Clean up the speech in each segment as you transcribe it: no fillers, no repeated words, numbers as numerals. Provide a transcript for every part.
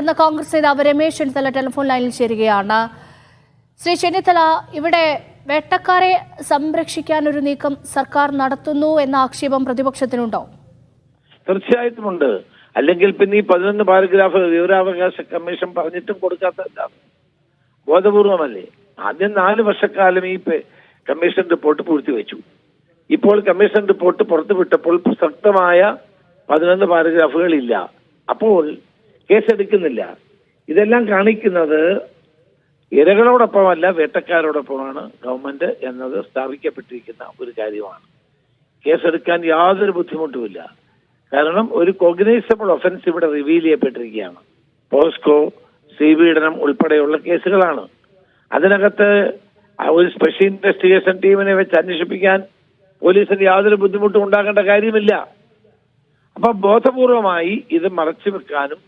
മുതിർന്ന കോൺഗ്രസ് നേതാവ് രമേശ് ചെന്നിത്തല ടെലിഫോൺ ലൈനിൽ ചേരുകയാണ്. ശ്രീ ചെന്നിത്തല, ഇവിടെ വേട്ടക്കാരെ സംരക്ഷിക്കാൻ ഒരു നീക്കം സർക്കാർ നടത്തുന്നു എന്ന ആക്ഷേപം പ്രതിപക്ഷത്തിനുണ്ടോ? തീർച്ചയായിട്ടുമുണ്ട്. അല്ലെങ്കിൽ പിന്നെ ഈ 11 പാരഗ്രാഫ് വിവരാവകാശ കമ്മീഷൻ പറഞ്ഞിട്ടും കൊടുക്കാത്ത ബോധപൂർവമല്ലേ? ആദ്യം 4 വർഷക്കാലം ഈ കമ്മീഷൻ റിപ്പോർട്ട് പൂഴ്ത്തിവെച്ചു. ഇപ്പോൾ കമ്മീഷൻ റിപ്പോർട്ട് പുറത്തുവിട്ടപ്പോൾ പ്രസക്തമായ 11 പാരഗ്രാഫുകൾ ഇല്ല. അപ്പോൾ കേസെടുക്കുന്നില്ല. ഇതെല്ലാം കാണിക്കുന്നത് ഇരകളോടൊപ്പമല്ല വേട്ടക്കാരോടൊപ്പമാണ് ഗവൺമെന്റ് എന്നത് സ്ഥാപിക്കപ്പെട്ടിരിക്കുന്ന ഒരു കാര്യമാണ്. കേസെടുക്കാൻ യാതൊരു ബുദ്ധിമുട്ടുമില്ല. കാരണം ഒരു കോഗ്നൈസബിൾ ഒഫൻസ് ഇവിടെ റിവീൽ ചെയ്യപ്പെട്ടിരിക്കുകയാണ്. പോസ്കോ, ശ്രീപീഡനം ഉൾപ്പെടെയുള്ള കേസുകളാണ്. അതിനകത്ത് ഒരു സ്പെഷ്യൽ ഇൻവെസ്റ്റിഗേഷൻ ടീമിനെ വെച്ച് അന്വേഷിപ്പിക്കാൻ പോലീസിന് യാതൊരു ബുദ്ധിമുട്ടും ഉണ്ടാകേണ്ട കാര്യമില്ല. അപ്പൊ ബോധപൂർവമായി ഇത് മറച്ചു വെക്കാനും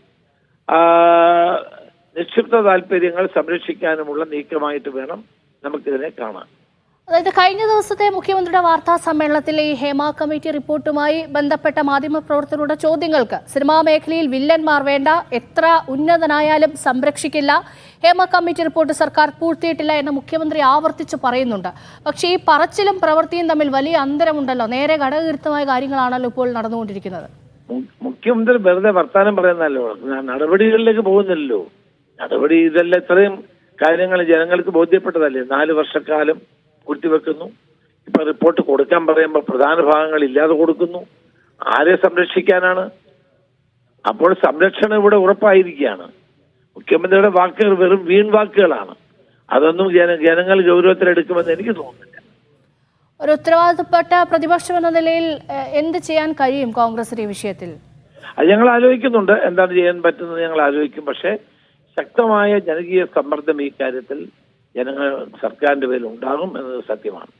നിക്ഷിപ്ത താല്പര്യങ്ങൾ സംരക്ഷിക്കാനുമുള്ള നീക്കമായിട്ട് വേണം നമുക്കിതിനെ കാണാൻ. അതായത് കഴിഞ്ഞ ദിവസത്തെ മുഖ്യമന്ത്രിയുടെ വാർത്താ സമ്മേളനത്തിൽ ഈ ഹേമ കമ്മിറ്റി റിപ്പോർട്ടുമായി ബന്ധപ്പെട്ട മാധ്യമപ്രവർത്തകരുടെ ചോദ്യങ്ങൾക്ക് സിനിമാ മേഖലയിൽ വില്ലന്മാർ വേണ്ട, എത്ര ഉന്നതനായാലും സംരക്ഷിക്കില്ല, ഹേമ കമ്മിറ്റി റിപ്പോർട്ട് സർക്കാർ പൂഴ്ത്തിയിട്ടില്ല എന്ന് മുഖ്യമന്ത്രി ആവർത്തിച്ച് പറയുന്നുണ്ട്. പക്ഷേ ഈ പറച്ചിലും പ്രവൃത്തിയും തമ്മിൽ വലിയ അന്തരമുണ്ടല്ലോ. നേരെ ഘടകവിരുദ്ധമായ കാര്യങ്ങളാണല്ലോ ഇപ്പോൾ നടന്നുകൊണ്ടിരിക്കുന്നത്. മുഖ്യമന്ത്രി വെറുതെ വർത്താനം പറയുന്നല്ലോ, നടപടികളിലേക്ക് പോകുന്നില്ലല്ലോ. നടപടി ഇതെല്ലാം ഇത്രയും കാര്യങ്ങൾ ജനങ്ങൾക്ക് ബോധ്യപ്പെട്ടതല്ലേ? 4 വർഷക്കാലം പൂഴ്ത്തിവെക്കുന്നു. ഇപ്പൊ റിപ്പോർട്ട് കൊടുക്കാൻ പറയുമ്പോൾ പ്രധാന ഭാഗങ്ങൾ ഇല്ലാതെ കൊടുക്കുന്നു. ആരെ സംരക്ഷിക്കാനാണ്? അപ്പോൾ സംരക്ഷണം ഇവിടെ ഉറപ്പായിരിക്കുകയാണ്. മുഖ്യമന്ത്രിയുടെ വാക്കുകൾ വെറും വീൺ വാക്കുകളാണ്. അതൊന്നും ജനങ്ങൾ ഗൗരവത്തിലെടുക്കുമെന്ന് എനിക്ക് തോന്നുന്നില്ല. ഒരു ഉത്തരവാദിത്തപ്പെട്ട പ്രതിപക്ഷം എന്ന നിലയിൽ എന്ത് ചെയ്യാൻ കഴിയും കോൺഗ്രസിന് ഈ വിഷയത്തിൽ? അത് ഞങ്ങൾ ആലോചിക്കുന്നുണ്ട്. എന്താണ് ചെയ്യാൻ പറ്റുന്നത് ഞങ്ങൾ ആലോചിക്കും. പക്ഷേ ശക്തമായ ജനകീയ സമ്മർദ്ദം ഈ കാര്യത്തിൽ ജനങ്ങൾ സർക്കാരിന്റെ പേരിൽ ഉണ്ടാകും എന്നത് സത്യമാണ്.